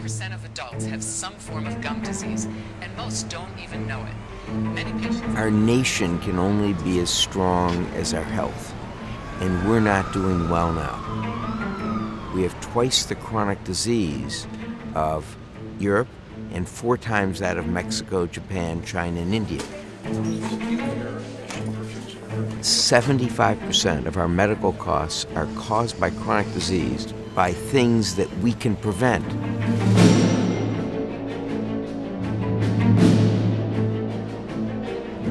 % of adults have some form of gum disease, and most don't even know it. Many patients... Our nation can only be as strong as our health, and we're not doing well now. We have twice the chronic disease of Europe and 4 times that of Mexico, Japan, China, and India. 75% of our medical costs are caused by chronic disease by things that we can prevent.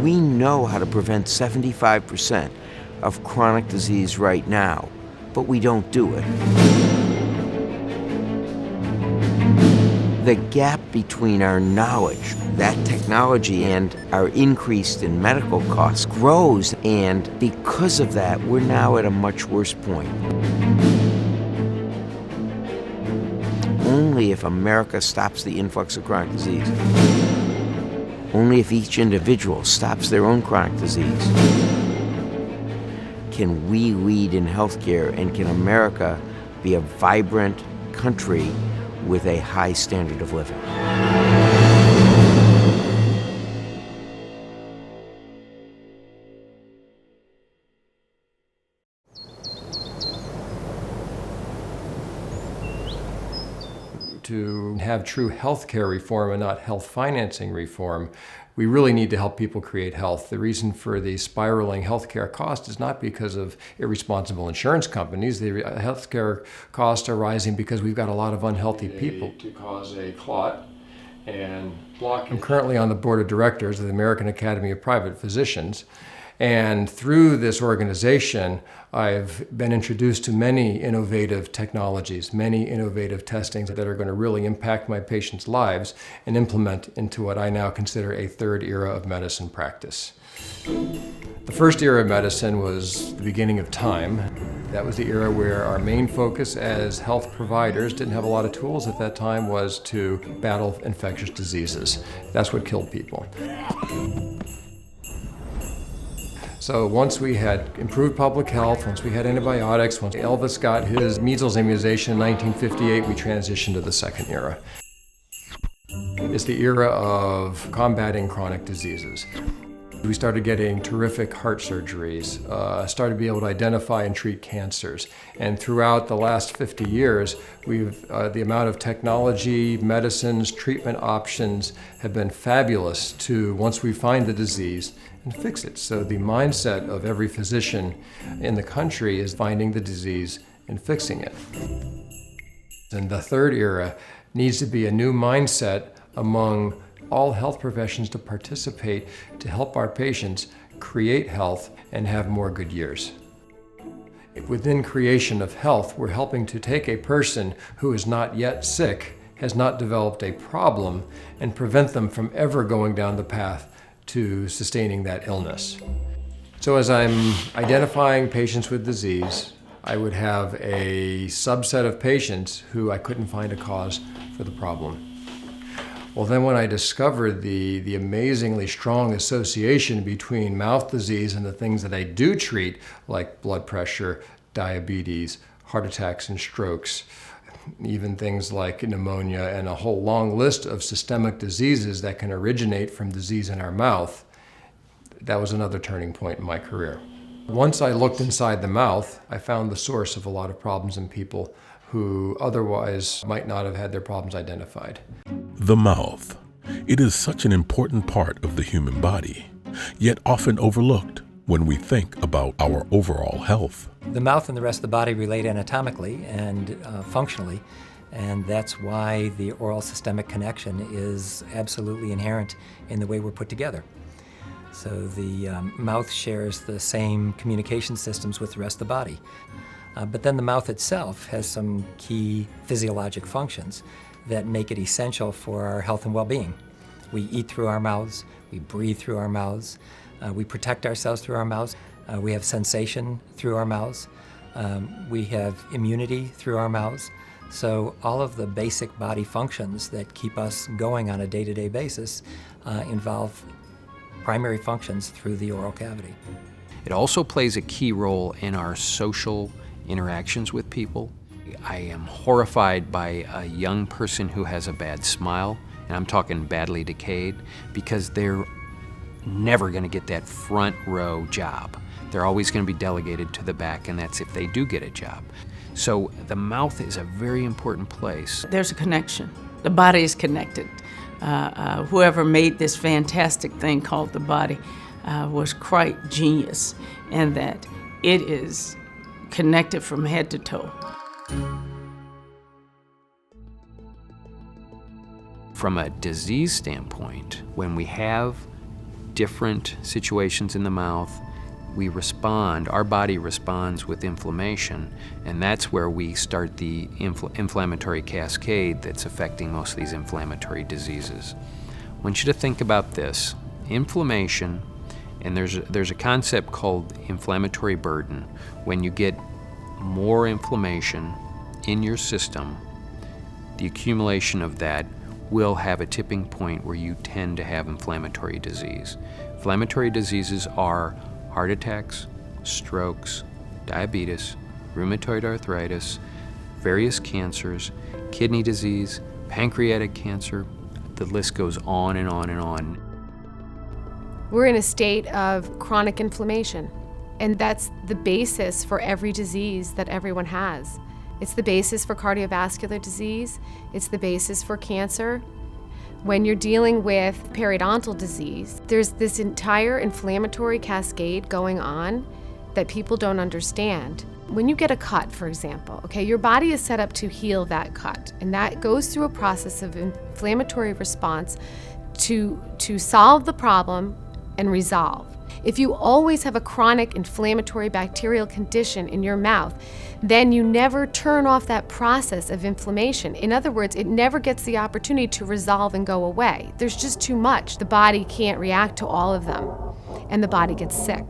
We know how to prevent 75% of chronic disease right now, but we don't do it. The gap between our knowledge, that technology, and our increase in medical costs grows, and because of that, we're now at a much worse point. Only if America stops the influx of chronic disease, only if each individual stops their own chronic disease, can we lead in healthcare, and can America be a vibrant country with a high standard of living. To have true healthcare reform and not health financing reform, we really need to help people create health. The reason for the spiraling healthcare cost is not because of irresponsible insurance companies. The healthcare costs are rising because we've got a lot of unhealthy people. To cause a clot and block. I'm currently on the board of directors of the American Academy of Private Physicians. And through this organization, I've been introduced to many innovative technologies, many innovative testings that are going to really impact my patients' lives and implement into what I now consider a third era of medicine practice. The first era of medicine was the beginning of time. That was the era where our main focus as health providers, didn't have a lot of tools at that time, was to battle infectious diseases. That's what killed people. So once we had improved public health, once we had antibiotics, once Elvis got his measles immunization in 1958, we transitioned to the second era. It's the era of combating chronic diseases. We started getting terrific heart surgeries, started to be able to identify and treat cancers. And throughout the last 50 years, the amount of technology, medicines, treatment options have been fabulous to, once we find the disease, and fix it. So the mindset of every physician in the country is finding the disease and fixing it. And the third era needs to be a new mindset among all health professions to participate to help our patients create health and have more good years. Within creation of health, we're helping to take a person who is not yet sick, has not developed a problem, and prevent them from ever going down the path to sustaining that illness. So as I'm identifying patients with disease, I would have a subset of patients who I couldn't find a cause for the problem. Well, then when I discovered the amazingly strong association between mouth disease and the things that I do treat, like blood pressure, diabetes, heart attacks and strokes, even things like pneumonia and a whole long list of systemic diseases that can originate from disease in our mouth, that was another turning point in my career. Once I looked inside the mouth, I found the source of a lot of problems in people who otherwise might not have had their problems identified. The mouth. It is such an important part of the human body, yet often overlooked when we think about our overall health. The mouth and the rest of the body relate anatomically and functionally, and that's why the oral systemic connection is absolutely inherent in the way we're put together. So the mouth shares the same communication systems with the rest of the body. But then the mouth itself has some key physiologic functions that make it essential for our health and well-being. We eat through our mouths, we breathe through our mouths, we protect ourselves through our mouths, we have sensation through our mouths, we have immunity through our mouths. So all of the basic body functions that keep us going on a day-to-day basis involve primary functions through the oral cavity. It also plays a key role in our social interactions with people. I am horrified by a young person who has a bad smile, and I'm talking badly decayed, because they're never going to get that front row job. They're always going to be delegated to the back, and that's if they do get a job. So the mouth is a very important place. There's a connection. The body is connected. Whoever made this fantastic thing called the body was quite genius in that it is connected from head to toe. From a disease standpoint, when we have different situations in the mouth, we respond, our body responds with inflammation, and that's where we start the inflammatory cascade that's affecting most of these inflammatory diseases. I want you to think about this. Inflammation, and there's a concept called inflammatory burden. When you get more inflammation in your system, the accumulation of that will have a tipping point where you tend to have inflammatory disease. Inflammatory diseases are heart attacks, strokes, diabetes, rheumatoid arthritis, various cancers, kidney disease, pancreatic cancer. The list goes on and on and on. We're in a state of chronic inflammation, and that's the basis for every disease that everyone has. It's the basis for cardiovascular disease. It's the basis for cancer. When you're dealing with periodontal disease, there's this entire inflammatory cascade going on that people don't understand. When you get a cut, for example, okay, your body is set up to heal that cut, and that goes through a process of inflammatory response to solve the problem and resolve. If you always have a chronic inflammatory bacterial condition in your mouth, then you never turn off that process of inflammation. In other words, it never gets the opportunity to resolve and go away. There's just too much. The body can't react to all of them, and the body gets sick.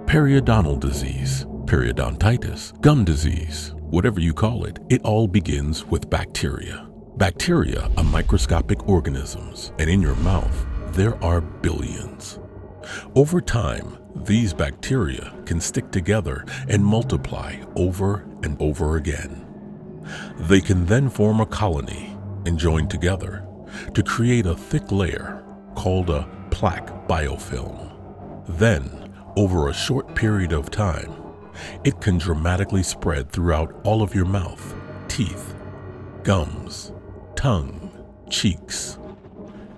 Periodontal disease, periodontitis, gum disease, whatever you call it, it all begins with bacteria. Bacteria are microscopic organisms, and in your mouth, there are billions. Over time, these bacteria can stick together and multiply over and over again. They can then form a colony and join together to create a thick layer called a plaque biofilm. Then, over a short period of time, it can dramatically spread throughout all of your mouth, teeth, gums, tongue, cheeks,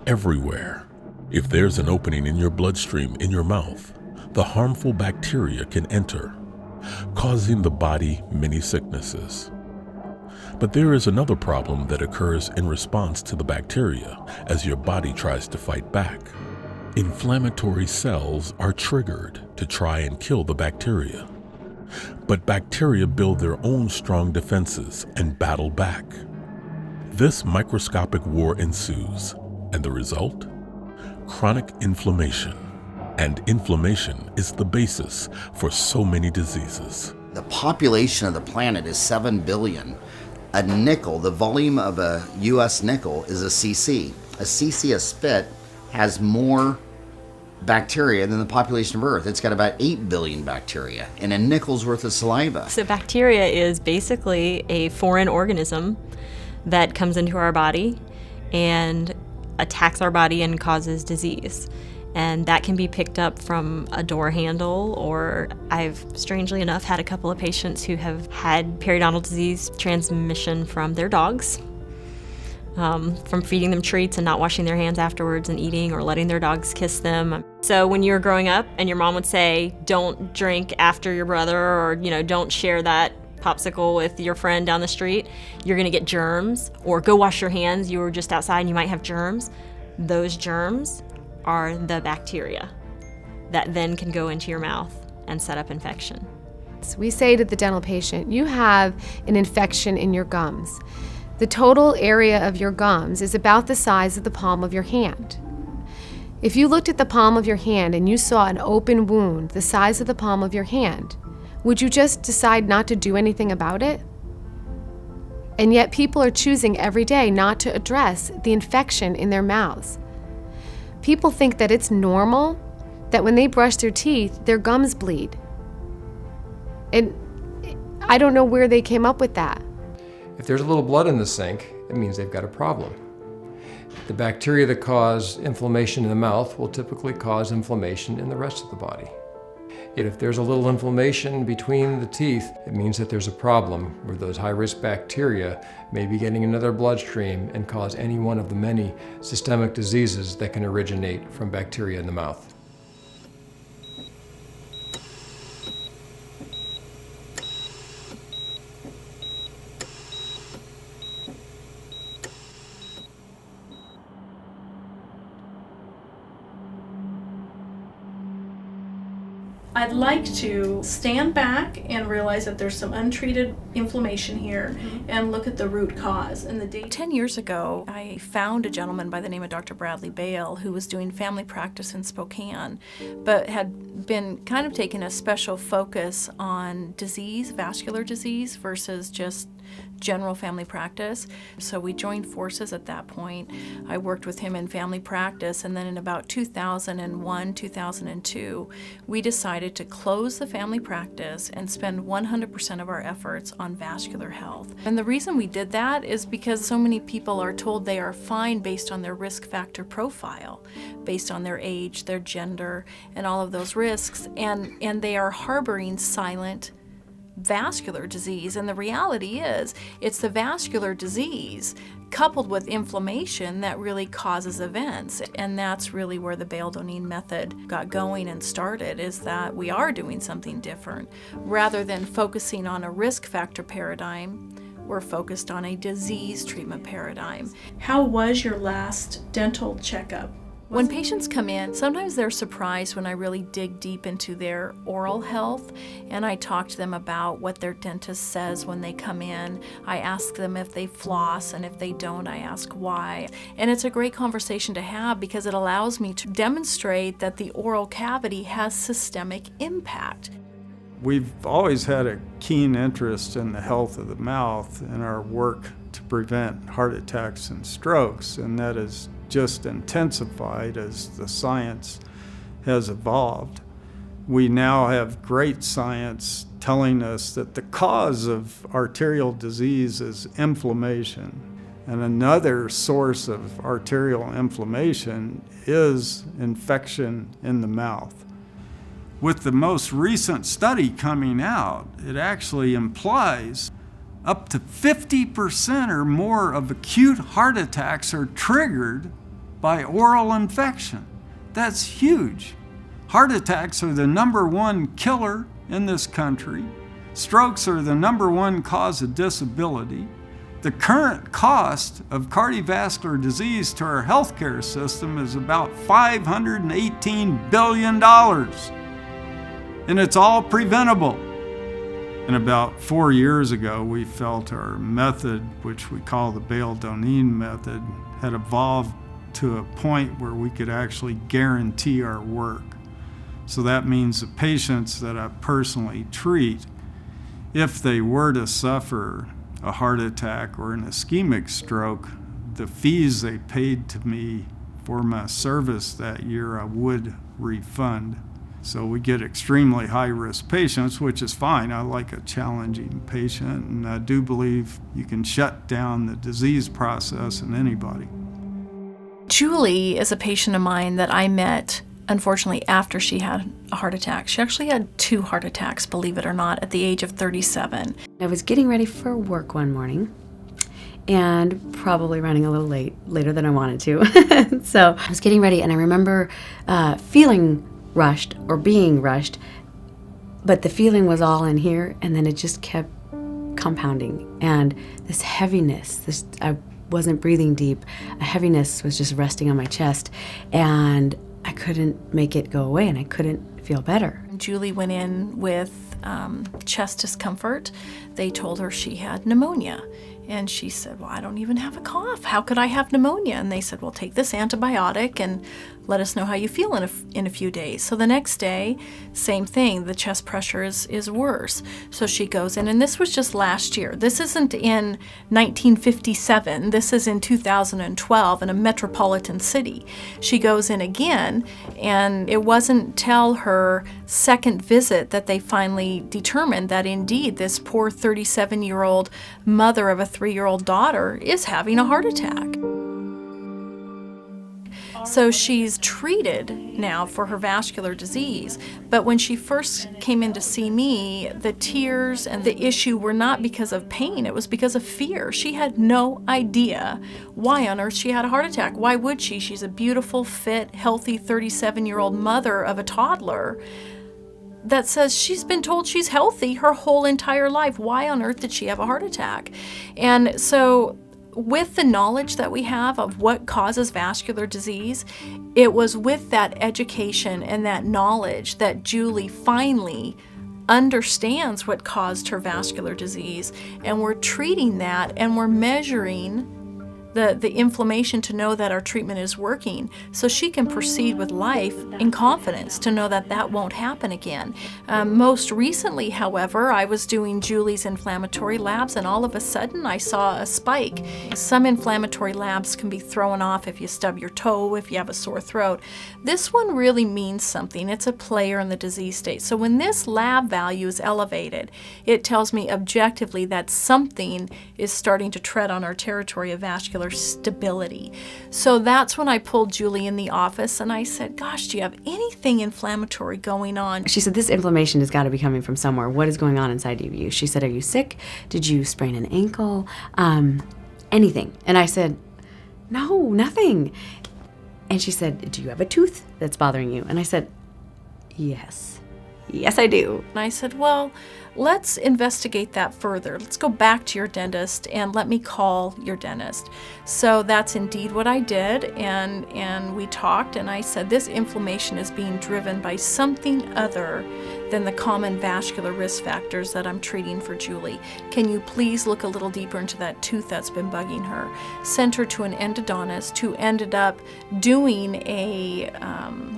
everywhere. If there's an opening in your bloodstream in your mouth, the harmful bacteria can enter, causing the body many sicknesses. But there is another problem that occurs in response to the bacteria as your body tries to fight back. Inflammatory cells are triggered to try and kill the bacteria. But bacteria build their own strong defenses and battle back. This microscopic war ensues, and the result? Chronic inflammation. And inflammation is the basis for so many diseases. The population of the planet is 7 billion. A nickel, the volume of a US nickel is a cc. A cc of spit has more bacteria than the population of Earth. It's got about 8 billion bacteria in a nickel's worth of saliva. So bacteria is basically a foreign organism that comes into our body and attacks our body and causes disease. And that can be picked up from a door handle, or I've, strangely enough, had a couple of patients who have had periodontal disease transmission from their dogs, from feeding them treats and not washing their hands afterwards and eating, or letting their dogs kiss them. So when you were growing up and your mom would say, don't drink after your brother, or don't share that popsicle with your friend down the street, you're gonna get germs, or go wash your hands, you were just outside and you might have germs. Those germs are the bacteria that then can go into your mouth and set up infection. So we say to the dental patient, you have an infection in your gums. The total area of your gums is about the size of the palm of your hand. If you looked at the palm of your hand and you saw an open wound the size of the palm of your hand, would you just decide not to do anything about it? And yet people are choosing every day not to address the infection in their mouths. People think that it's normal that when they brush their teeth, their gums bleed. And I don't know where they came up with that. If there's a little blood in the sink, it means they've got a problem. The bacteria that cause inflammation in the mouth will typically cause inflammation in the rest of the body. Yet if there's a little inflammation between the teeth, it means that there's a problem where those high-risk bacteria may be getting into their bloodstream and cause any one of the many systemic diseases that can originate from bacteria in the mouth. I'd like to stand back and realize that there's some untreated inflammation here and look at the root cause. And 10 years ago, I found a gentleman by the name of Dr. Bradley Bale who was doing family practice in Spokane, but had been kind of taking a special focus on disease, vascular disease, versus just general family practice. So we joined forces at that point. I worked with him in family practice, and then in about 2001, 2002, we decided to close the family practice and spend 100% of our efforts on vascular health. And the reason we did that is because so many people are told they are fine based on their risk factor profile, based on their age, their gender, and all of those risks, and they are harboring silent vascular disease. And the reality is, it's the vascular disease coupled with inflammation that really causes events. And that's really where the Bale-Donine method got going and started, is that we are doing something different. Rather than focusing on a risk factor paradigm, we're focused on a disease treatment paradigm. How was your last dental checkup? When patients come in, sometimes they're surprised when I really dig deep into their oral health, and I talk to them about what their dentist says when they come in. I ask them if they floss, and if they don't, I ask why. And it's a great conversation to have because it allows me to demonstrate that the oral cavity has systemic impact. We've always had a keen interest in the health of the mouth in our work to prevent heart attacks and strokes, and that is just intensified as the science has evolved. We now have great science telling us that the cause of arterial disease is inflammation. And another source of arterial inflammation is infection in the mouth. With the most recent study coming out, it actually implies up to 50% or more of acute heart attacks are triggered by oral infection. That's huge. Heart attacks are the #1 killer in this country. Strokes are the #1 cause of disability. The current cost of cardiovascular disease to our healthcare system is about $518 billion. And it's all preventable. And about 4 years ago, we felt our method, which we call the Bale-Donine method, had evolved to a point where we could actually guarantee our work. So that means the patients that I personally treat, if they were to suffer a heart attack or an ischemic stroke, the fees they paid to me for my service that year I would refund. So we get extremely high-risk patients, which is fine. I like a challenging patient, and I do believe you can shut down the disease process in anybody. Julie is a patient of mine that I met, unfortunately, after she had a heart attack. She actually had 2 heart attacks, believe it or not, at the age of 37. I was getting ready for work one morning and probably running a little later than I wanted to. So I was getting ready, and I remember feeling rushed or being rushed, but the feeling was all in here, and then it just kept compounding. And this heaviness, I wasn't breathing deep, a heaviness was just resting on my chest, and I couldn't make it go away, and I couldn't feel better. Julie went in with chest discomfort. They told her she had pneumonia, And she said, well, I don't even have a cough. How could I have pneumonia? And they said, well, take this antibiotic and let us know how you feel in a few days. So the next day, same thing, the chest pressure is worse. So she goes in, and this was just last year. This isn't in 1957. This is in 2012 in a metropolitan city. She goes in again, and it wasn't till her second visit that they finally determined that indeed this poor 37-year-old mother of a 3-year-old daughter is having a heart attack. So she's treated now for her vascular disease, but when she first came in to see me, the tears and the issue were not because of pain, it was because of fear. She had no idea why on earth she had a heart attack. Why would she? She's a beautiful, fit, healthy 37-year-old mother of a toddler that says she's been told she's healthy her whole entire life. Why on earth did she have a heart attack? And so with the knowledge that we have of what causes vascular disease, it was with that education and that knowledge that Julie finally understands what caused her vascular disease, and we're treating that and we're measuring the inflammation to know that our treatment is working, so she can proceed with life in confidence to know that that won't happen again. Most recently, however, I was doing Julie's inflammatory labs, and all of a sudden I saw a spike. Some inflammatory labs can be thrown off if you stub your toe, if you have a sore throat. This one really means something. It's a player in the disease state. So when this lab value is elevated, it tells me objectively that something is starting to tread on our territory of vascular stability. So that's when I pulled Julie in the office and I said, gosh, do you have anything inflammatory going on? She said, this inflammation has got to be coming from somewhere. What is going on inside of you? She said, are you sick? Did you sprain an ankle? Anything? And I said, no, nothing. And she said, do you have a tooth that's bothering you? And I said, yes. Yes, I do. And I said, well, let's investigate that further. Let's go back to your dentist and let me call your dentist. So that's indeed what I did, and we talked, and I said, this inflammation is being driven by something other than the common vascular risk factors that I'm treating for Julie. Can you please look a little deeper into that tooth that's been bugging her? Sent her to an endodontist who ended up doing a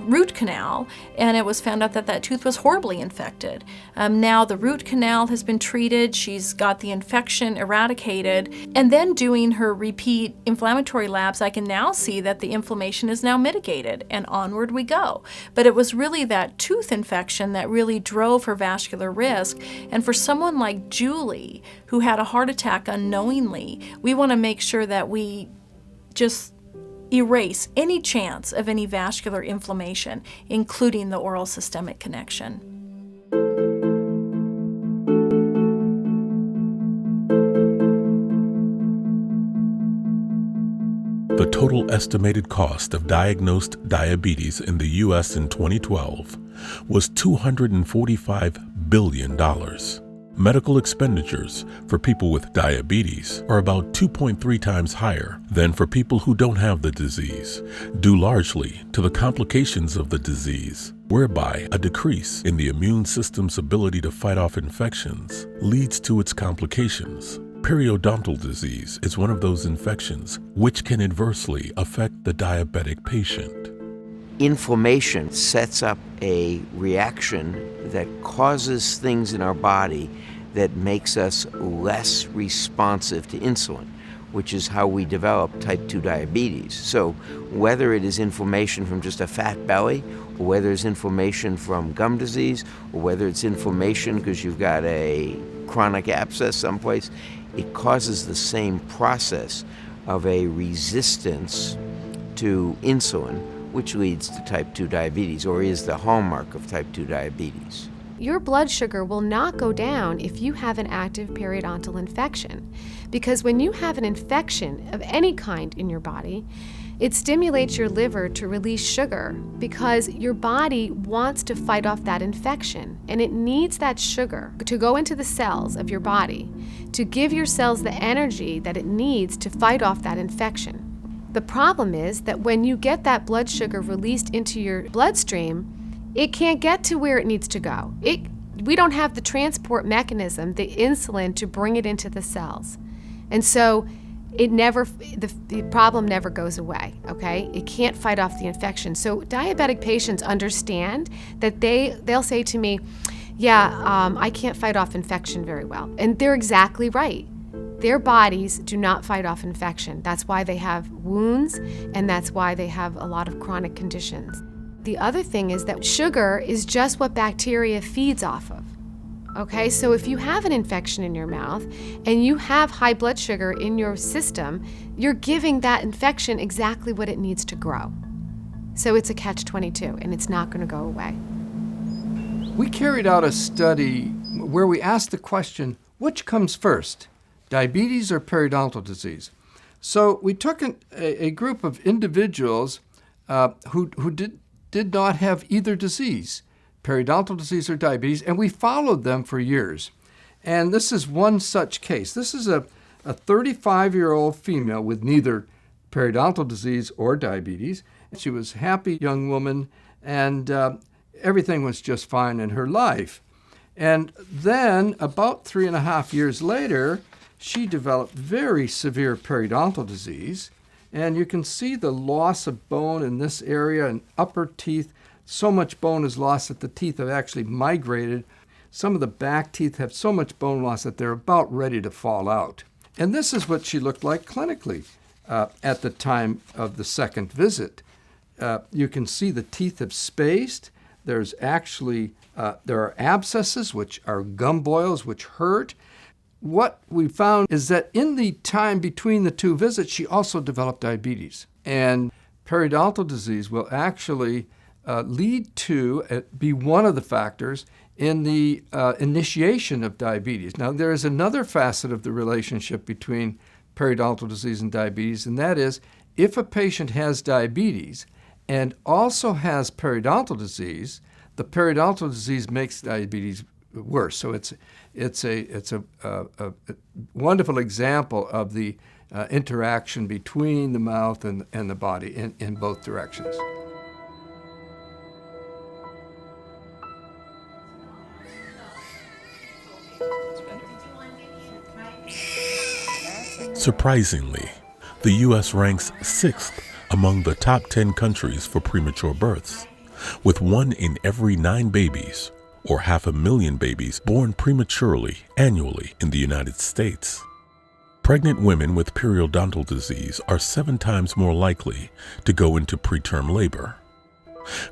root canal, and it was found out that that tooth was horribly infected. Now the root canal has been treated, she's got the infection eradicated, and then doing her repeat inflammatory labs, I can now see that the inflammation is now mitigated, and onward we go. But it was really that tooth infection that really drove her vascular risk, and for someone like Julie, who had a heart attack unknowingly, we want to make sure that we just erase any chance of any vascular inflammation, including the oral systemic connection. The total estimated cost of diagnosed diabetes in the U.S. in 2012 was $245 billion. Medical expenditures for people with diabetes are about 2.3 times higher than for people who don't have the disease, due largely to the complications of the disease, whereby a decrease in the immune system's ability to fight off infections leads to its complications. Periodontal disease is one of those infections which can adversely affect the diabetic patient. Inflammation sets up a reaction that causes things in our body that makes us less responsive to insulin, which is how we develop type 2 diabetes. So whether it is inflammation from just a fat belly, or whether it's inflammation from gum disease, or whether it's inflammation because you've got a chronic abscess someplace, it causes the same process of a resistance to insulin, which leads to type 2 diabetes, or is the hallmark of type 2 diabetes. Your blood sugar will not go down if you have an active periodontal infection, because when you have an infection of any kind in your body, it stimulates your liver to release sugar because your body wants to fight off that infection, and it needs that sugar to go into the cells of your body to give your cells the energy that it needs to fight off that infection. The problem is that when you get that blood sugar released into your bloodstream, it can't get to where it needs to go. We don't have the transport mechanism, the insulin, to bring it into the cells. And so the problem never goes away, okay? It can't fight off the infection. So diabetic patients understand that they'll say to me, yeah, I can't fight off infection very well. And they're exactly right. Their bodies do not fight off infection. That's why they have wounds, and that's why they have a lot of chronic conditions. The other thing is that sugar is just what bacteria feeds off of. Okay, so if you have an infection in your mouth and you have high blood sugar in your system, you're giving that infection exactly what it needs to grow. So it's a catch-22, and it's not going to go away. We carried out a study where we asked the question, which comes first, diabetes or periodontal disease? So we took a group of individuals who did not have either disease, periodontal disease or diabetes, and we followed them for years. And this is one such case. This is a 35-year-old female with neither periodontal disease or diabetes. She was a happy young woman, and everything was just fine in her life. And then, about 3.5 years later, she developed very severe periodontal disease. And you can see the loss of bone in this area and upper teeth. So much bone is lost that the teeth have actually migrated. Some of the back teeth have so much bone loss that they're about ready to fall out. And this is what she looked like clinically at the time of the second visit. You can see the teeth have spaced. There's actually, there are abscesses, which are gum boils, which hurt. What we found is that in the time between the two visits, she also developed diabetes. And periodontal disease will actually lead to, be one of the factors in the initiation of diabetes. Now, there is another facet of the relationship between periodontal disease and diabetes, and that is if a patient has diabetes and also has periodontal disease, the periodontal disease makes diabetes worse. So it's a wonderful example of the interaction between the mouth and the body in both directions. Surprisingly, the U.S. ranks 6th among the top 10 countries for premature births, with 1 in every 9 babies, or 500,000 babies, born prematurely annually in the United States. Pregnant women with periodontal disease are 7 times more likely to go into preterm labor.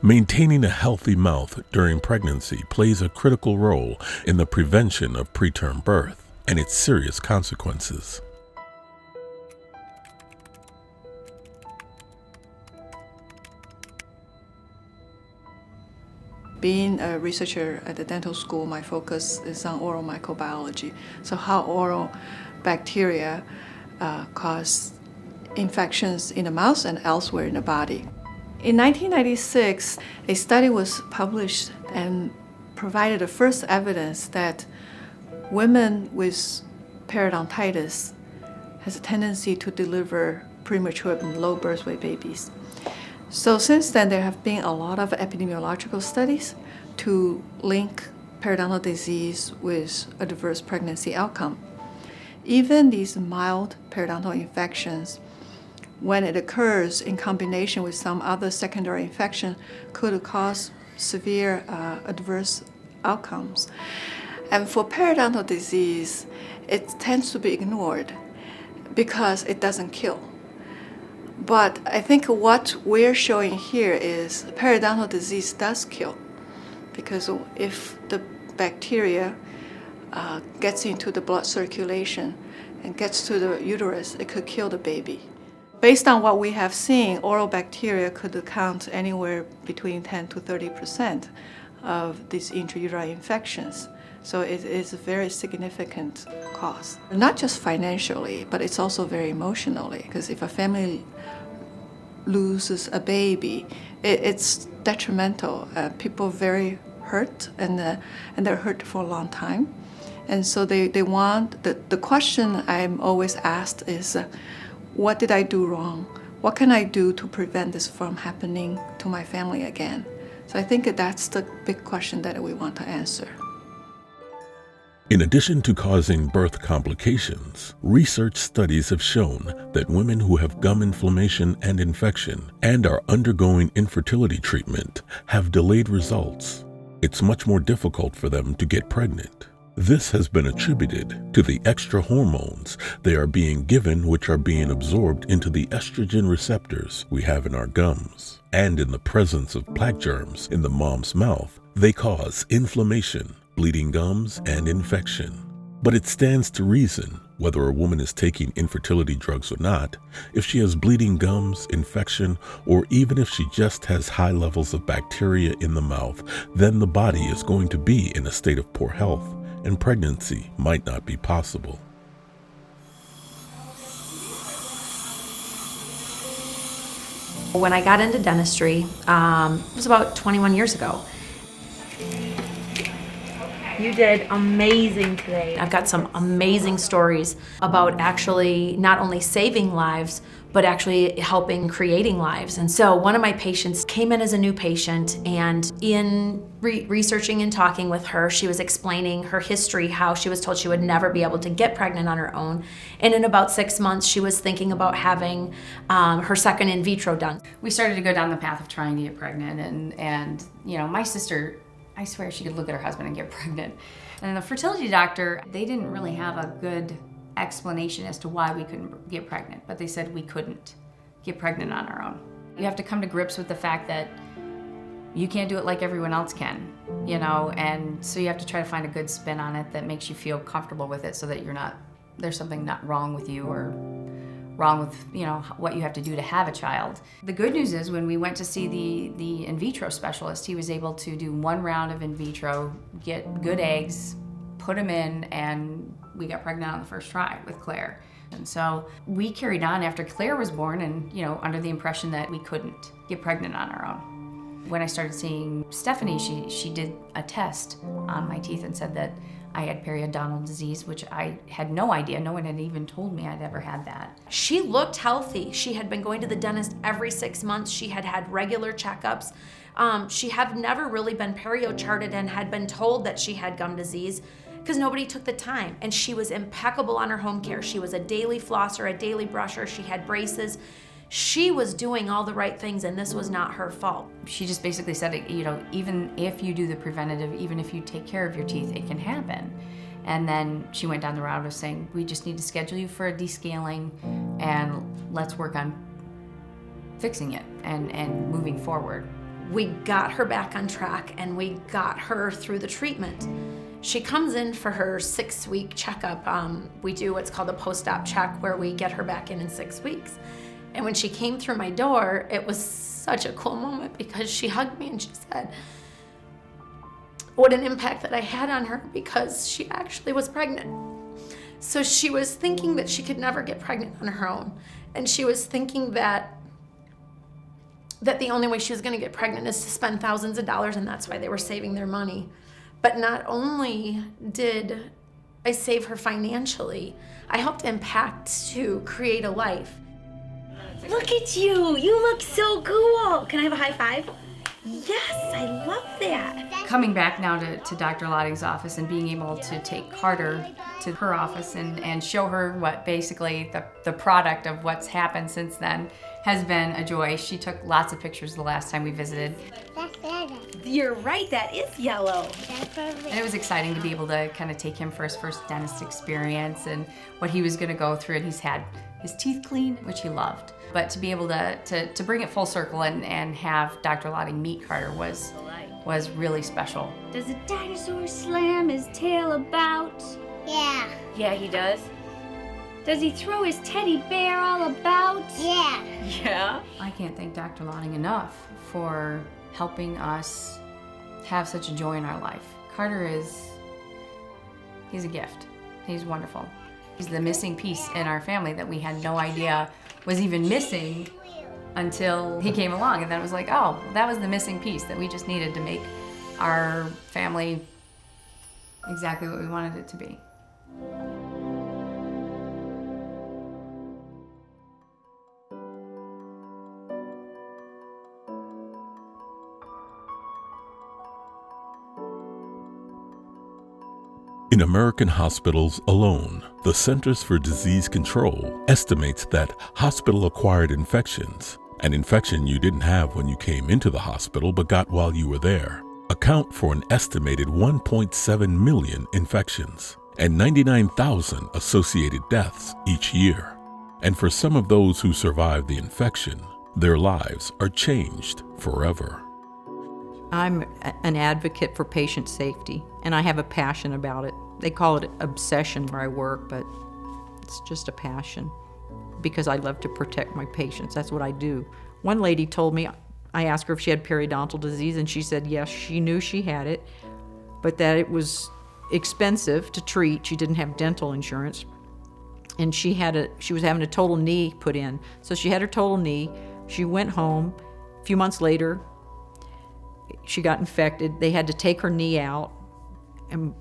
Maintaining a healthy mouth during pregnancy plays a critical role in the prevention of preterm birth and its serious consequences. Being a researcher at the dental school, my focus is on oral microbiology. So how oral bacteria cause infections in the mouth and elsewhere in the body. In 1996, a study was published and provided the first evidence that women with periodontitis has a tendency to deliver premature and low birth weight babies. So since then, there have been a lot of epidemiological studies to link periodontal disease with adverse pregnancy outcome. Even these mild periodontal infections, when it occurs in combination with some other secondary infection, could cause severe adverse outcomes. And for periodontal disease, it tends to be ignored because it doesn't kill. But I think what we're showing here is periodontal disease does kill, because if the bacteria gets into the blood circulation and gets to the uterus, it could kill the baby. Based on what we have seen, oral bacteria could account anywhere between 10 to 30% of these intrauterine infections. So it is a very significant cost. Not just financially, but it's also very emotionally, because if a family loses a baby, it's detrimental. People are very hurt, and they're hurt for a long time. And so they want, the question I'm always asked is, what did I do wrong? What can I do to prevent this from happening to my family again? So I think that's the big question that we want to answer. In addition to causing birth complications, research studies have shown that women who have gum inflammation and infection and are undergoing infertility treatment have delayed results. It's much more difficult for them to get pregnant. This has been attributed to the extra hormones they are being given, which are being absorbed into the estrogen receptors we have in our gums. And in the presence of plaque germs in the mom's mouth, they cause inflammation, bleeding gums, and infection. But it stands to reason, whether a woman is taking infertility drugs or not, if she has bleeding gums, infection, or even if she just has high levels of bacteria in the mouth, then the body is going to be in a state of poor health, and pregnancy might not be possible. When I got into dentistry, it was about 21 years ago. You did amazing today. I've got some amazing stories about actually not only saving lives, but actually helping creating lives. And so one of my patients came in as a new patient, and in researching and talking with her, she was explaining her history, how she was told she would never be able to get pregnant on her own. And in about 6 months, she was thinking about having her second in vitro done. We started to go down the path of trying to get pregnant, and you know, my sister, I swear she could look at her husband and get pregnant. And the fertility doctor, they didn't really have a good explanation as to why we couldn't get pregnant, but they said we couldn't get pregnant on our own. You have to come to grips with the fact that you can't do it like everyone else can, you know, and so you have to try to find a good spin on it that makes you feel comfortable with it, so that you're not, there's something not wrong with you or wrong with, you know, what you have to do to have a child. The good news is when we went to see the in vitro specialist, he was able to do 1 round of in vitro, get good eggs, put them in, and we got pregnant on the first try with Claire. And so we carried on after Claire was born, and, you know, under the impression that we couldn't get pregnant on our own. When I started seeing Stephanie, she did a test on my teeth and said that I had periodontal disease, which I had no idea. No one had even told me I'd ever had that. She looked healthy. She had been going to the dentist every 6 months. She had had regular checkups. She had never really been perio-charted and had been told that she had gum disease because nobody took the time. And she was impeccable on her home care. She was a daily flosser, a daily brusher. She had braces. She was doing all the right things, and this was not her fault. She just basically said, you know, even if you do the preventative, even if you take care of your teeth, it can happen. And then she went down the route of saying, we just need to schedule you for a descaling, and let's work on fixing it and moving forward. We got her back on track, and we got her through the treatment. She comes in for her 6-week checkup. We do what's called a post-op check, where we get her back in 6 weeks. And when she came through my door, it was such a cool moment because she hugged me and she said, what an impact that I had on her, because she actually was pregnant. So she was thinking that she could never get pregnant on her own. And she was thinking that the only way she was gonna get pregnant is to spend thousands of dollars, and that's why they were saving their money. But not only did I save her financially, I helped impact to create a life. Look at you! You look so cool! Can I have a high five? Yes, I love that. Coming back now to Dr. Lotting's office and being able to take Carter to her office and show her what basically the product of what's happened since then has been a joy. She took lots of pictures the last time we visited. You're right, that is yellow. And it was exciting to be able to kind of take him for his first dentist experience and what he was going to go through. And he's had his teeth cleaned, which he loved. But to be able to bring it full circle and have Dr. Lotting meet Carter was really special. Does a dinosaur slam his tail about? Yeah. Yeah, he does. Does he throw his teddy bear all about? Yeah. Yeah? I can't thank Dr. Lotting enough for helping us have such a joy in our life. Carter he's a gift. He's wonderful. He's the missing piece in our family that we had no idea was even missing until he came along. And then it was like, oh, that was the missing piece that we just needed to make our family exactly what we wanted it to be. In American hospitals alone, the Centers for Disease Control estimates that hospital-acquired infections, an infection you didn't have when you came into the hospital but got while you were there, account for an estimated 1.7 million infections and 99,000 associated deaths each year. And for some of those who survive the infection, their lives are changed forever. I'm an advocate for patient safety, and I have a passion about it. They call it obsession where I work, but it's just a passion because I love to protect my patients. That's what I do. One lady told me, I asked her if she had periodontal disease, and she said yes, she knew she had it, but that it was expensive to treat. She didn't have dental insurance, and she was having a total knee put in. So she had her total knee. She went home. A few months later, she got infected. They had to take her knee out, and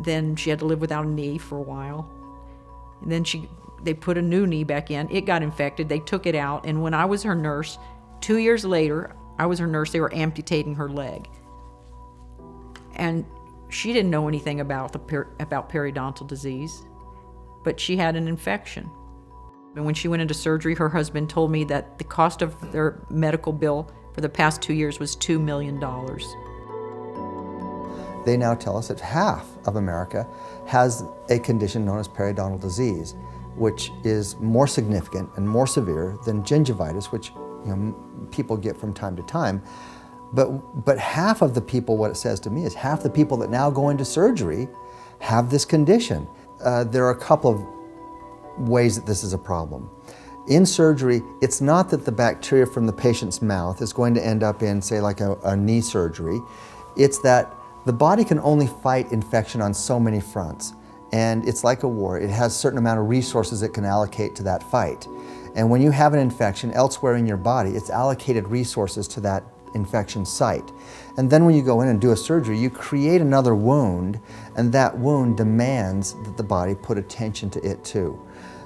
then she had to live without a knee for a while. And then they put a new knee back in. It got infected. They took it out, and when I was her nurse, 2 years later, I was her nurse, they were amputating her leg. And she didn't know anything about about periodontal disease, but she had an infection. And when she went into surgery, her husband told me that the cost of their medical bill for the past 2 years was $2 million. They now tell us that half of America has a condition known as periodontal disease, which is more significant and more severe than gingivitis, which people get from time to time. But half of the people, what it says to me is half the people that now go into surgery have this condition. There are a couple of ways that this is a problem. In surgery, it's not that the bacteria from the patient's mouth is going to end up in, say, like a knee surgery. It's that the body can only fight infection on so many fronts. And it's like a war. It has a certain amount of resources it can allocate to that fight. And when you have an infection elsewhere in your body, it's allocated resources to that infection site. And then when you go in and do a surgery, you create another wound, and that wound demands that the body put attention to it too.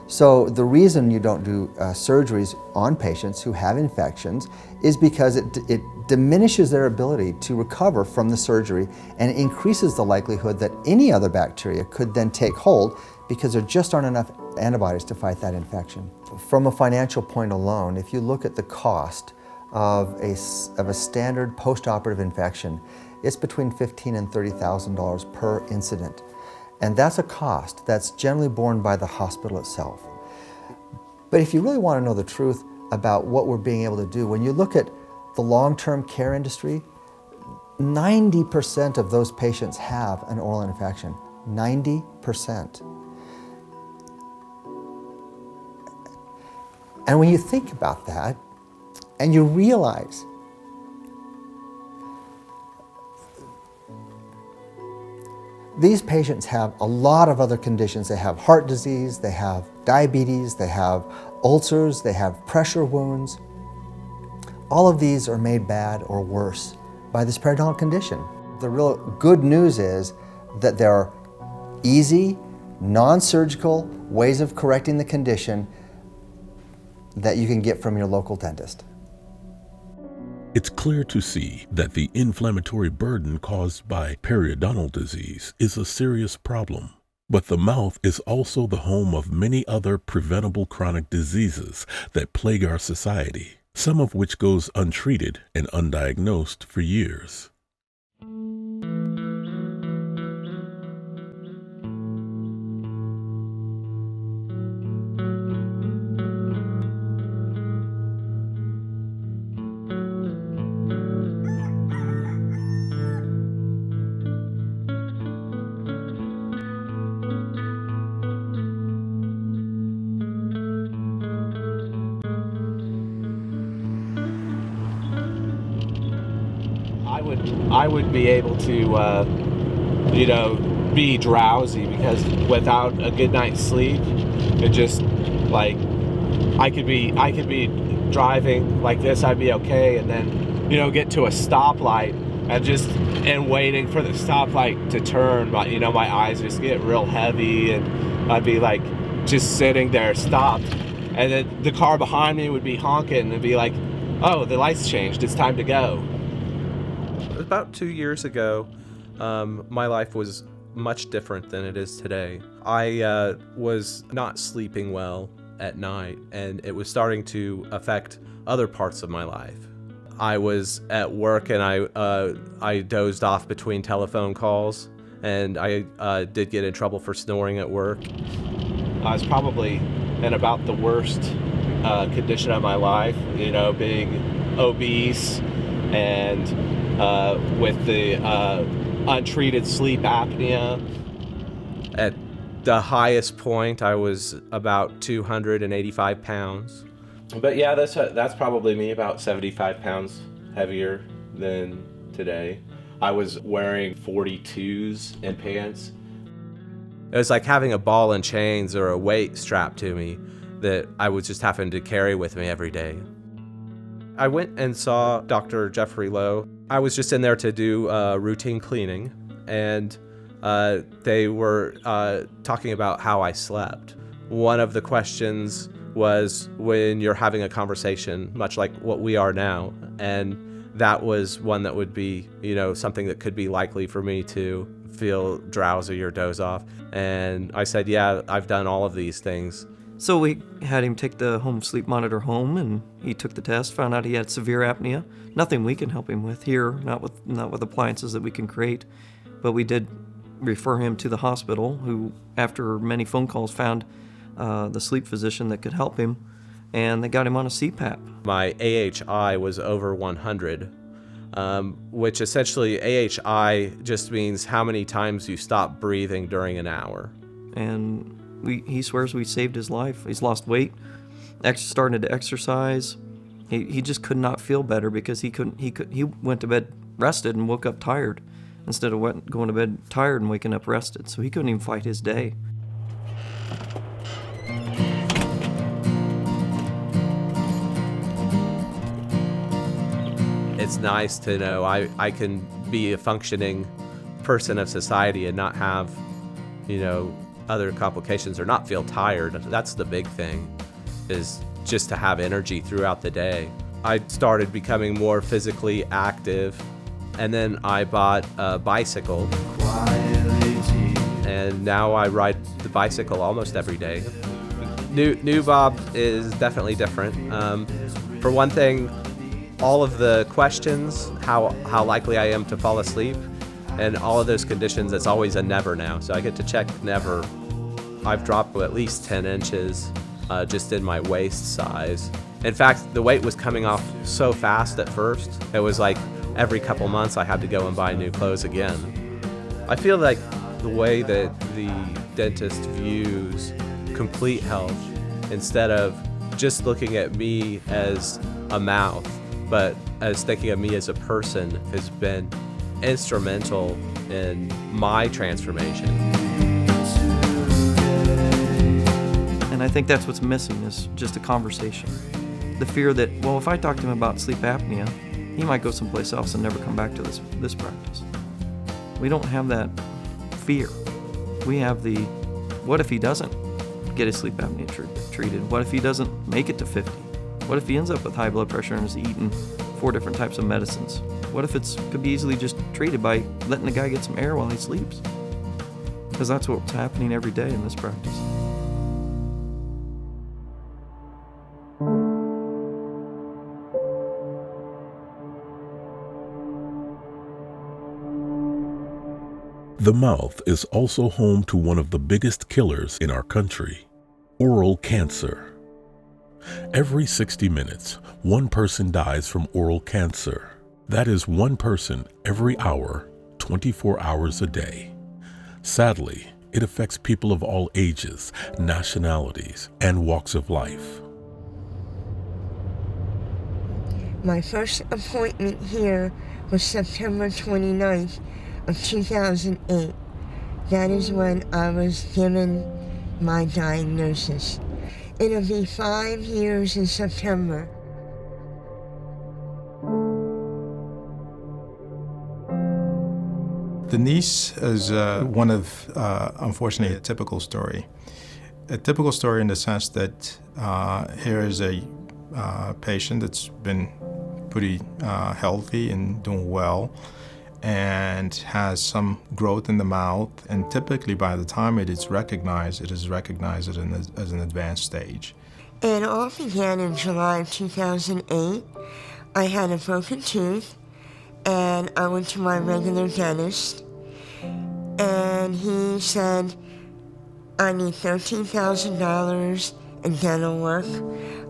So the reason you don't do surgeries on patients who have infections is because it diminishes their ability to recover from the surgery and increases the likelihood that any other bacteria could then take hold because there just aren't enough antibodies to fight that infection. From a financial point alone, if you look at the cost of a standard post-operative infection, it's between $15,000 and $30,000 per incident. And that's a cost that's generally borne by the hospital itself. But if you really want to know the truth about what we're being able to do, when you look at the long-term care industry, 90% of those patients have an oral infection. 90%. And when you think about that, and you realize these patients have a lot of other conditions. They have heart disease, they have diabetes, they have ulcers, they have pressure wounds. All of these are made bad or worse by this periodontal condition. The real good news is that there are easy, non-surgical ways of correcting the condition that you can get from your local dentist. It's clear to see that the inflammatory burden caused by periodontal disease is a serious problem. But the mouth is also the home of many other preventable chronic diseases that plague our society, some of which goes untreated and undiagnosed for years. I would be able to, be drowsy because without a good night's sleep, it just like I could be driving like this, I'd be okay, and then get to a stoplight and waiting for the stoplight to turn. My eyes just get real heavy, and I'd be like just sitting there stopped, and then the car behind me would be honking and be like, "Oh, the lights changed. It's time to go." About 2 years ago, my life was much different than it is today. I was not sleeping well at night, and it was starting to affect other parts of my life. I was at work and I dozed off between telephone calls, and I did get in trouble for snoring at work. I was probably in about the worst condition of my life, being obese and with the untreated sleep apnea. At the highest point, I was about 285 pounds. But yeah, that's probably me, about 75 pounds heavier than today. I was wearing 42s and pants. It was like having a ball and chains or a weight strapped to me that I was just having to carry with me every day. I went and saw Dr. Jeffrey Lowe. I was just in there to do routine cleaning, and they were talking about how I slept. One of the questions was when you're having a conversation, much like what we are now, and that was one that would be, something that could be likely for me to feel drowsy or doze off. And I said, yeah, I've done all of these things. So we had him take the home sleep monitor home, and he took the test, found out he had severe apnea. Nothing we can help him with here, not with appliances that we can create, but we did refer him to the hospital, who, after many phone calls, found the sleep physician that could help him, and they got him on a CPAP. My AHI was over 100, which essentially AHI just means how many times you stop breathing during an hour. And he swears we saved his life. He's lost weight, started to exercise. He just could not feel better because he went to bed rested and woke up tired instead of going to bed tired and waking up rested. So he couldn't even fight his day. It's nice to know I can be a functioning person of society and not have, other complications or not feel tired. That's the big thing, is just to have energy throughout the day. I started becoming more physically active, and then I bought a bicycle. And now I ride the bicycle almost every day. New Bob is definitely different. For one thing, all of the questions, how likely I am to fall asleep, and all of those conditions, it's always a never now. So I get to check never. I've dropped at least 10 inches just in my waist size. In fact, the weight was coming off so fast at first. It was like every couple months I had to go and buy new clothes again. I feel like the way that the dentist views complete health, instead of just looking at me as a mouth, but as thinking of me as a person, has been instrumental in my transformation. And I think that's what's missing, is just a conversation. The fear that, well, if I talk to him about sleep apnea, he might go someplace else and never come back to this practice. We don't have that fear. We have the, what if he doesn't get his sleep apnea treated? What if he doesn't make it to 50? What if he ends up with high blood pressure and is eating 4 different types of medicines? What if it could be easily just treated by letting the guy get some air while he sleeps? Because that's what's happening every day in this practice. The mouth is also home to one of the biggest killers in our country, oral cancer. Every 60 minutes, one person dies from oral cancer. That is one person every hour, 24 hours a day. Sadly, it affects people of all ages, nationalities, and walks of life. My first appointment here was September 29th of 2008. That is when I was given my diagnosis. It'll be 5 years in September. Denise is one of, unfortunately, a typical story. A typical story in the sense that here is a patient that's been pretty healthy and doing well, and has some growth in the mouth, and typically by the time it is recognized as an advanced stage. It all began in July of 2008. I had a broken tooth, and I went to my regular dentist, and he said, I need $13,000 in dental work.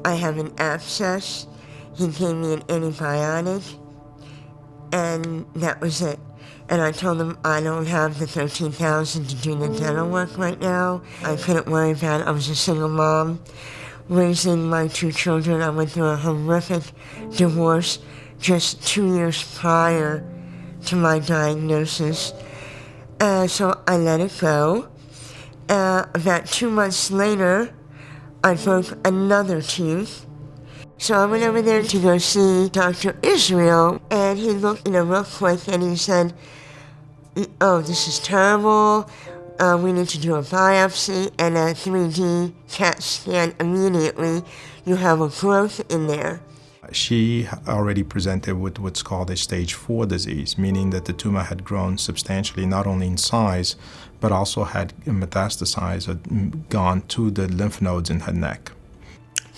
I have an abscess. He gave me an antibiotic, and that was it. And I told him I don't have the $13,000 to do the dental work right now. I couldn't worry about it. I was a single mom raising my 2 children. I went through a horrific divorce just 2 years prior to my diagnosis. So I let it go. About 2 months later, I broke another tooth. So I went over there to go see Dr. Israel, and he looked, real quick, and he said, oh, this is terrible. We need to do a biopsy and a 3D CAT scan immediately. You have a growth in there. She already presented with what's called a stage 4 disease, meaning that the tumor had grown substantially, not only in size, but also had metastasized or gone to the lymph nodes in her neck.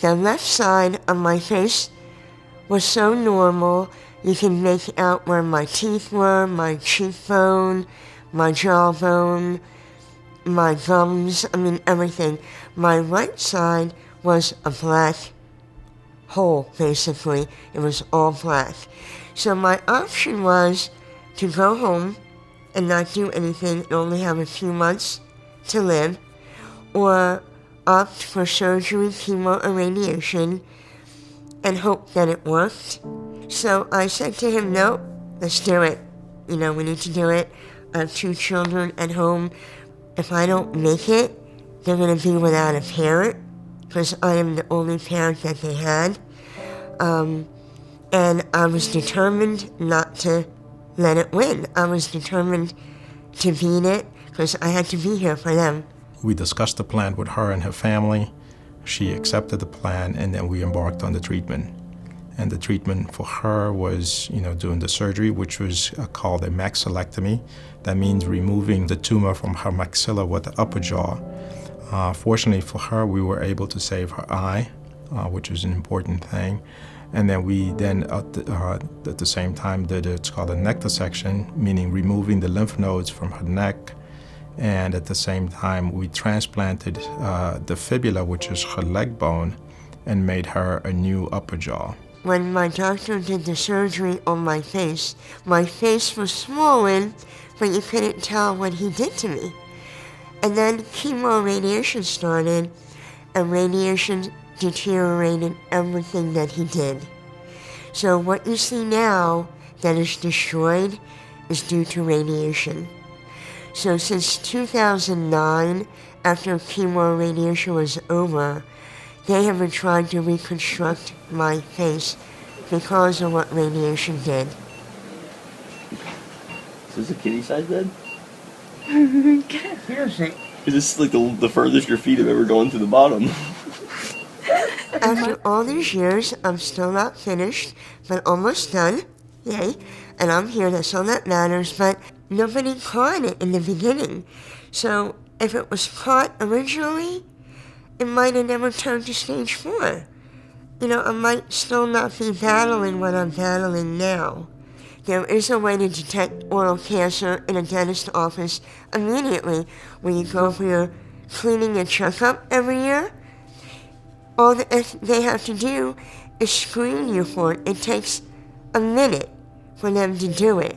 The left side of my face was so normal, you can make out where my teeth were, my cheekbone, my jawbone, my gums, everything. My right side was a black hole, basically. It was all black. So my option was to go home and not do anything and only have a few months to live, or opt for surgery, chemo, or radiation, and hope that it worked. So I said to him, no, let's do it. We need to do it. I have 2 children at home. If I don't make it, they're going to be without a parent, because I am the only parent that they had. And I was determined not to let it win. I was determined to beat it, because I had to be here for them. We discussed the plan with her and her family. She accepted the plan, and then we embarked on the treatment. And the treatment for her was, doing the surgery, which was called a maxillectomy. That means removing the tumor from her maxilla with the upper jaw. Fortunately for her, we were able to save her eye, which was an important thing. And then we at the same time did what's called a neck dissection, meaning removing the lymph nodes from her neck. And at the same time, we transplanted the fibula, which is her leg bone, and made her a new upper jaw. When my doctor did the surgery on my face was swollen, but you couldn't tell what he did to me. And then chemo radiation started, and radiation deteriorated everything that he did. So what you see now that is destroyed is due to radiation. So since 2009, after chemo radiation was over, they have been trying to reconstruct my face because of what radiation did. Is this a kitty-sized bed? Seriously. Is this like the furthest your feet have ever gone to the bottom? After all these years, I'm still not finished, but almost done. Yay. And I'm here, that's all that matters, but nobody caught it in the beginning. So if it was caught originally, it might have never turned to stage 4. I might still not be battling what I'm battling now. There is a way to detect oral cancer in a dentist's office immediately when you go for your cleaning and checkup every year. All they have to do is screen you for it. It takes a minute for them to do it.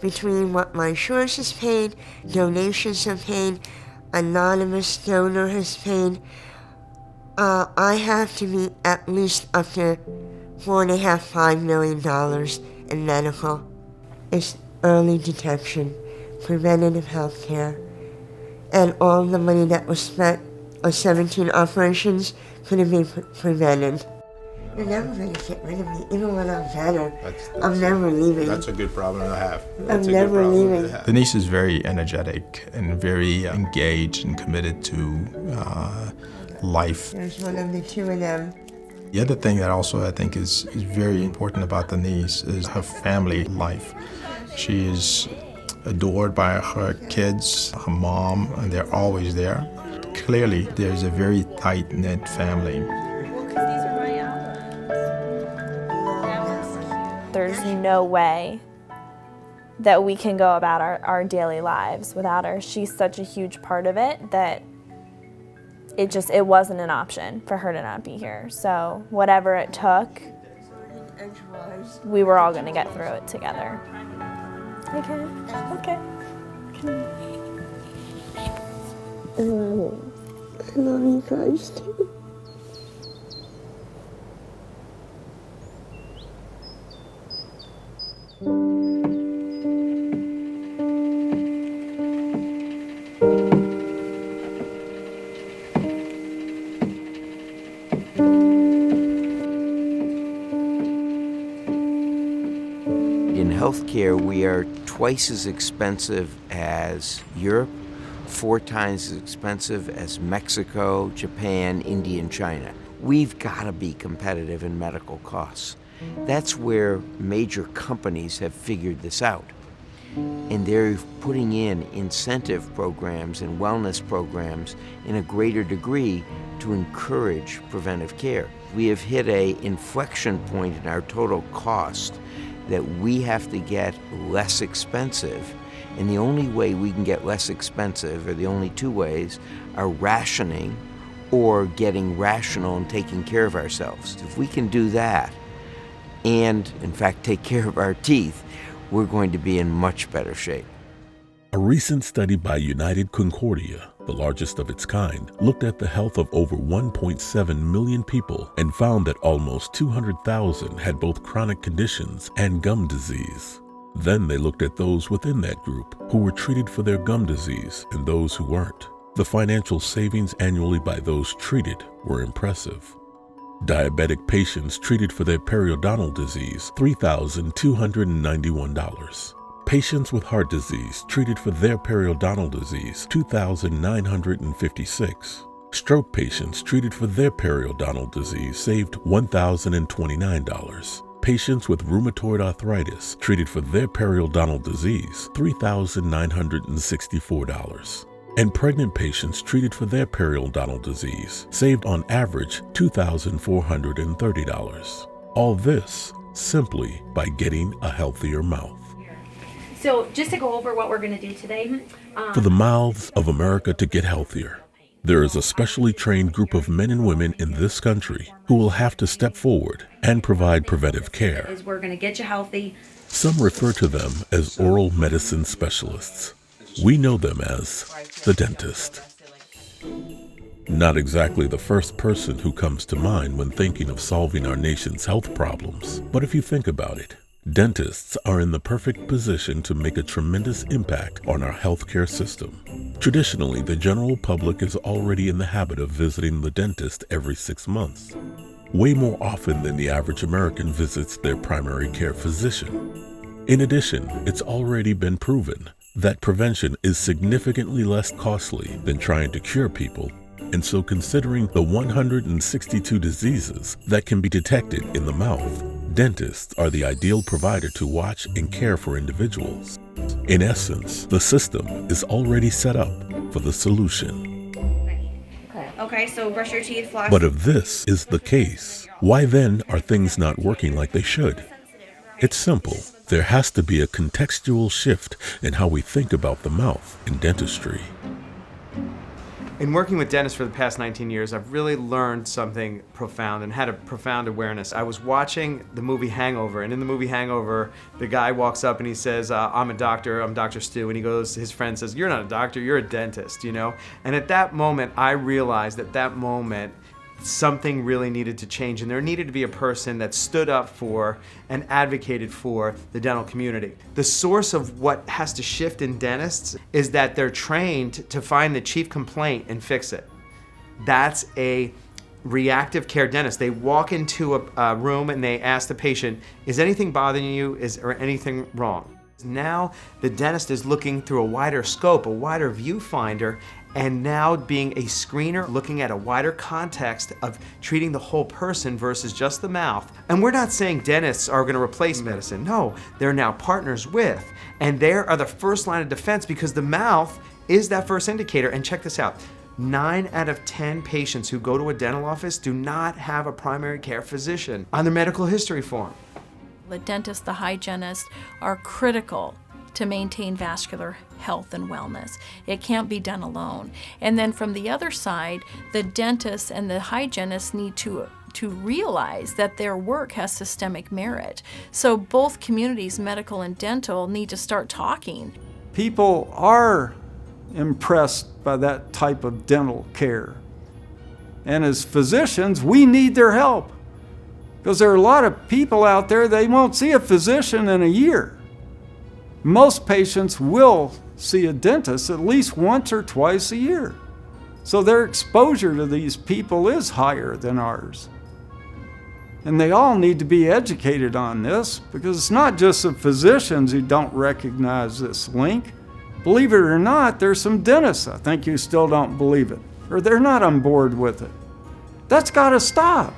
Between what my insurance has paid, donations have paid, anonymous donor has paid, I have to be at least up to $4.5–5 million in medical. It's early detection, preventative health care, and all the money that was spent on 17 operations could have been prevented. You're never going to get rid of me, even when I'm better. I'm never leaving. That's a good problem to have. I'm never leaving. Denise is very energetic and very engaged and committed to life. There's one of the 2 of them. The other thing that also I think is very important about Denise is her family life. She is adored by her kids, her mom, and they're always there. Clearly, there's a very tight-knit family. There's no way that we can go about our daily lives without her. She's such a huge part of it that it wasn't an option for her to not be here. So whatever it took, we were all gonna get through it together. Okay, okay. I love you guys too. In healthcare, we are twice as expensive as Europe, 4 times as expensive as Mexico, Japan, India, and China. We've got to be competitive in medical costs. That's where major companies have figured this out. And they're putting in incentive programs and wellness programs in a greater degree to encourage preventive care. We have hit an inflection point in our total cost that we have to get less expensive. And the only way we can get less expensive, or the only 2 ways, are rationing or getting rational and taking care of ourselves. If we can do that, and in fact take care of our teeth, we're going to be in much better shape. A recent study by United Concordia, the largest of its kind, looked at the health of over 1.7 million people and found that almost 200,000 had both chronic conditions and gum disease. Then they looked at those within that group who were treated for their gum disease and those who weren't. The financial savings annually by those treated were impressive. Diabetic patients treated for their periodontal disease, $3,291. Patients with heart disease treated for their periodontal disease, $2,956. Stroke patients treated for their periodontal disease saved $1,029. Patients with rheumatoid arthritis treated for their periodontal disease, $3,964. And pregnant patients treated for their periodontal disease saved on average $2,430. All this simply by getting a healthier mouth. So just to go over what we're going to do today. For the mouths of America to get healthier, there is a specially trained group of men and women in this country who will have to step forward and provide preventive care. Is we're going to get you healthy. Some refer to them as oral medicine specialists. We know them as the dentist. Not exactly the first person who comes to mind when thinking of solving our nation's health problems, but if you think about it, dentists are in the perfect position to make a tremendous impact on our healthcare system. Traditionally, the general public is already in the habit of visiting the dentist every 6 months, way more often than the average American visits their primary care physician. In addition, it's already been proven that prevention is significantly less costly than trying to cure people, and so considering the 162 diseases that can be detected in the mouth, dentists are the ideal provider to watch and care for individuals. In essence, the system is already set up for the solution. Okay, so brush your teeth, floss. But if this is the case, why then are things not working like they should? It's simple. There has to be a contextual shift in how we think about the mouth in dentistry. In working with dentists for the past 19 years, I've really learned something profound and had a profound awareness. I was watching the movie Hangover, and in the movie Hangover, the guy walks up and he says, I'm a doctor, I'm Dr. Stu, and he goes, his friend says, you're not a doctor, you're a dentist, you know? And at that moment, I realized at that moment, something really needed to change, and there needed to be a person that stood up for and advocated for the dental community. The source of what has to shift in dentists is that they're trained to find the chief complaint and fix it. That's a reactive care dentist. They walk into a room and they ask the patient, is anything bothering you? Is there anything wrong? Now the dentist is looking through a wider scope, a wider viewfinder, and now being a screener, looking at a wider context of treating the whole person versus just the mouth. And we're not saying dentists are going to replace medicine. No, they're now partners with, and they are the first line of defense because the mouth is that first indicator. And check this out. 9 out of 10 patients who go to a dental office do not have a primary care physician on their medical history form. The dentist, the hygienist are critical to maintain vascular health and wellness. It can't be done alone. And then from the other side, the dentist and the hygienist need to realize that their work has systemic merit. So both communities, medical and dental, need to start talking. People are impressed by that type of dental care. And as physicians, we need their help. Because there are a lot of people out there, they won't see a physician in a year. Most patients will see a dentist at least once or twice a year. So their exposure to these people is higher than ours. And they all need to be educated on this, because it's not just the physicians who don't recognize this link. Believe it or not, there's some dentists, I think, who still don't believe it, or they're not on board with it. That's got to stop.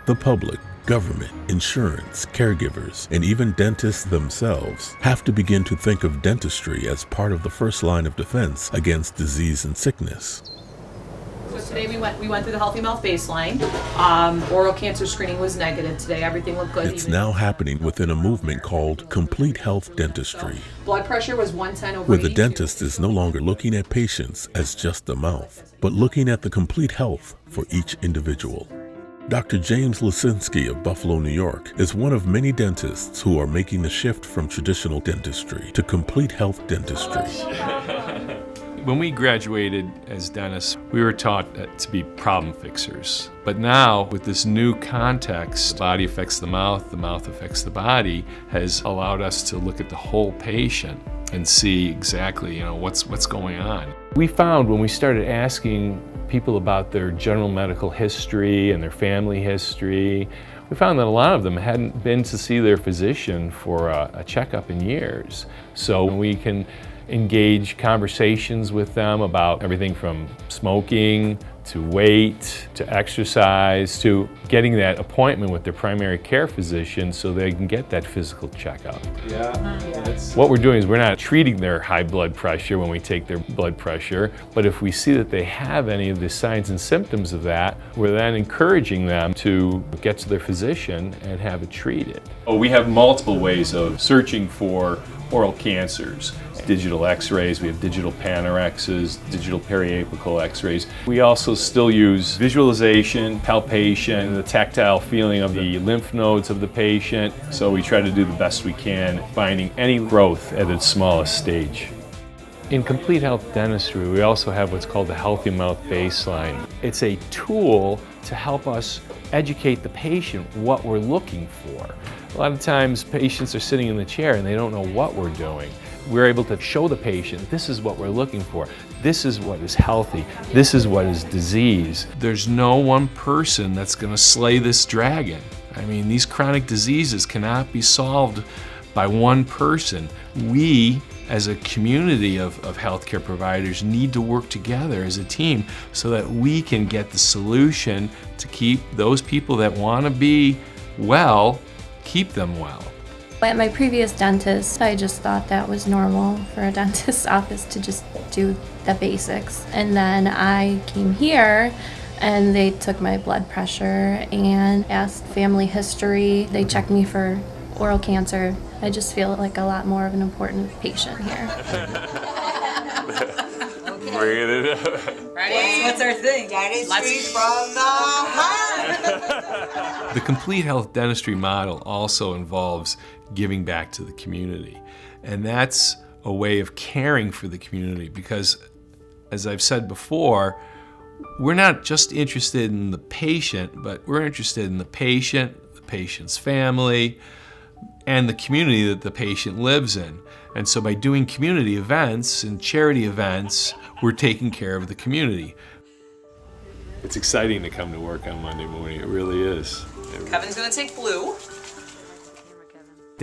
The public, government, insurance, caregivers, and even dentists themselves have to begin to think of dentistry as part of the first line of defense against disease and sickness. So today we went through the Healthy Mouth baseline. Oral cancer screening was negative today. Everything looked good. It's now happening within a movement called complete health dentistry, Blood pressure was 110 over where the 82. dentist is no longer looking at patients as just the mouth, but looking at the complete health for each individual. Dr. James Lisinski of Buffalo, New York, is one of many dentists who are making the shift from traditional dentistry to complete health dentistry. When we graduated as dentists, we were taught to be problem fixers. But now, with this new context, body affects the mouth affects the body, has allowed us to look at the whole patient and see exactly, what's going on. We found when we started asking people about their general medical history and their family history, we found that a lot of them hadn't been to see their physician for a checkup in years. So we can engage conversations with them about everything from smoking to weight to exercise to getting that appointment with their primary care physician so they can get that physical checkup. What we're doing is we're not treating their high blood pressure when we take their blood pressure, but if we see that they have any of the signs and symptoms of that, we're then encouraging them to get to their physician and have it treated. We have multiple ways of searching for oral cancers. Digital x-rays, we have digital Panorexes, digital periapical x-rays. We also still use visualization, palpation, the tactile feeling of the lymph nodes of the patient. So we try to do the best we can, finding any growth at its smallest stage. In complete health dentistry, we also have what's called the Healthy Mouth Baseline. It's a tool to help us educate the patient what we're looking for. A lot of times patients are sitting in the chair and they don't know what we're doing. We're able to show the patient, this is what we're looking for. This is what is healthy. This is what is disease. There's no one person that's going to slay this dragon. I mean, these chronic diseases cannot be solved by one person. We, as a community of healthcare providers, need to work together as a team so that we can get the solution to keep those people that want to be well, keep them well. At my previous dentist, I just thought that was normal for a dentist's office to just do the basics. And then I came here and they took my blood pressure and asked family history. They checked me for oral cancer. I just feel like a lot more of an important patient here. Bring it up. Ready? What's our thing? Dentistry from the heart. The complete health dentistry model also involves giving back to the community. And that's a way of caring for the community because, as I've said before, we're not just interested in the patient, but we're interested in the patient's family, and the community that the patient lives in. And so by doing community events and charity events, we're taking care of the community. It's exciting to come to work on Monday morning, it really is. Kevin's gonna take blue.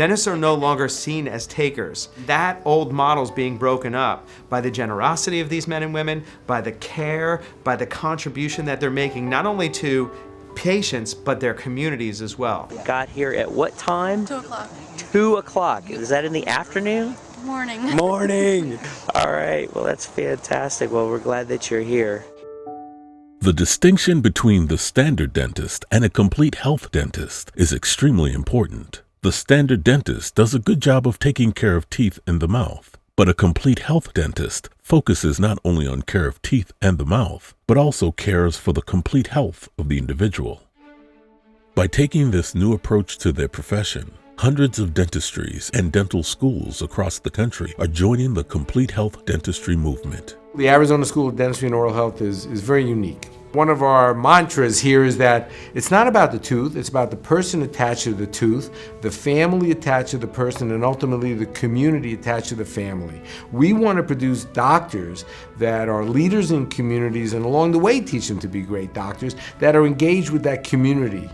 Dentists are no longer seen as takers. That old model's being broken up by the generosity of these men and women, by the care, by the contribution that they're making, not only to patients, but their communities as well. Got here at what time? 2 o'clock. 2 o'clock. Is that in the afternoon? Morning. Morning. All right, well, that's fantastic. Well, we're glad that you're here. The distinction between the standard dentist and a complete health dentist is extremely important. The standard dentist does a good job of taking care of teeth in the mouth, but a complete health dentist focuses not only on care of teeth and the mouth, but also cares for the complete health of the individual. By taking this new approach to their profession, hundreds of dentistries and dental schools across the country are joining the complete health dentistry movement. The Arizona School of Dentistry and Oral Health is very unique. One of our mantras here is that it's not about the tooth, it's about the person attached to the tooth, the family attached to the person, and ultimately the community attached to the family. We want to produce doctors that are leaders in communities and along the way teach them to be great doctors that are engaged with that community.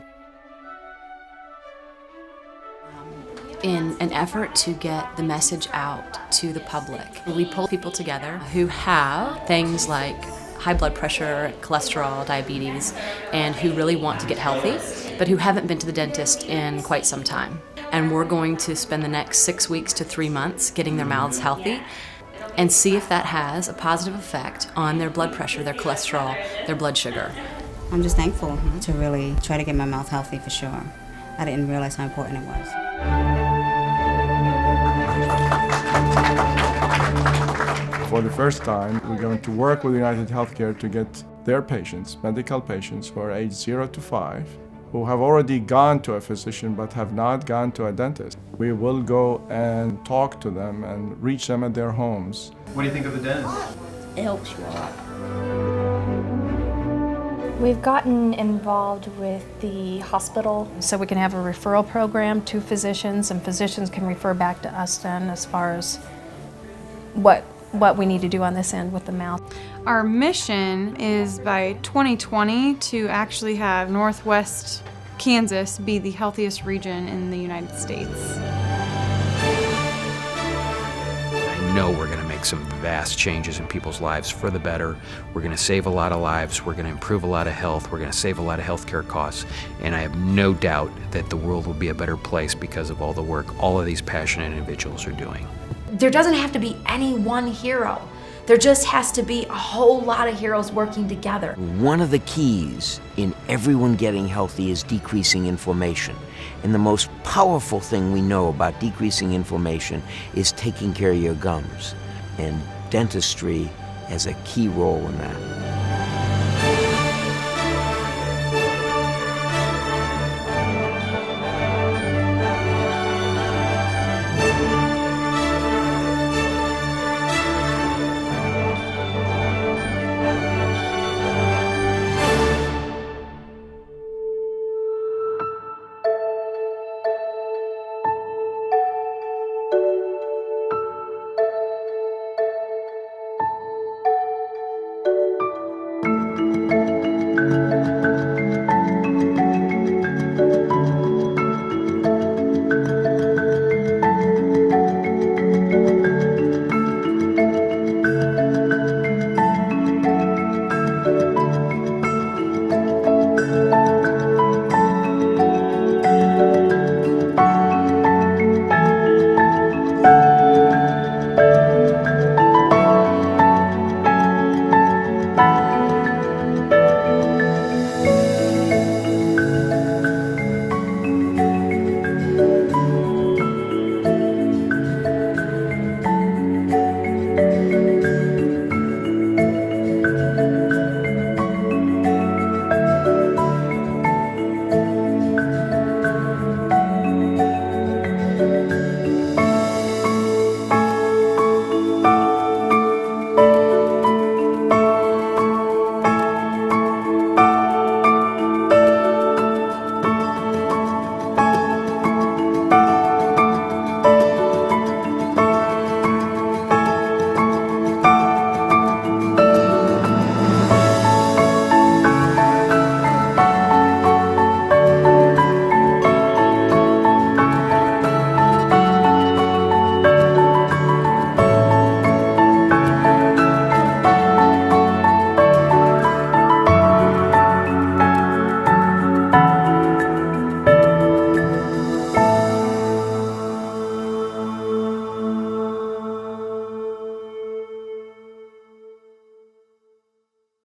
In an effort to get the message out to the public, we pull people together who have things like high blood pressure, cholesterol, diabetes, and who really want to get healthy, but who haven't been to the dentist in quite some time. And we're going to spend the next 6 weeks to 3 months getting their mouths healthy and see if that has a positive effect on their blood pressure, their cholesterol, their blood sugar. I'm just thankful to really try to get my mouth healthy for sure. I didn't realize how important it was. For the first time, we're going to work with United Healthcare to get their patients, medical patients who are aged 0 to 5, who have already gone to a physician but have not gone to a dentist. We will go and talk to them and reach them at their homes. What do you think of the dentist? It helps you a lot. We've gotten involved with the hospital so we can have a referral program to physicians, and physicians can refer back to us then as far as what we need to do on this end with the mouth. Our mission is by 2020 to actually have Northwest Kansas be the healthiest region in the United States. I know we're going to make some vast changes in people's lives for the better. We're going to save a lot of lives. We're going to improve a lot of health. We're going to save a lot of healthcare costs. And I have no doubt that the world will be a better place because of all the work all of these passionate individuals are doing. There doesn't have to be any one hero. There just has to be a whole lot of heroes working together. One of the keys in everyone getting healthy is decreasing inflammation. And the most powerful thing we know about decreasing inflammation is taking care of your gums. And dentistry has a key role in that.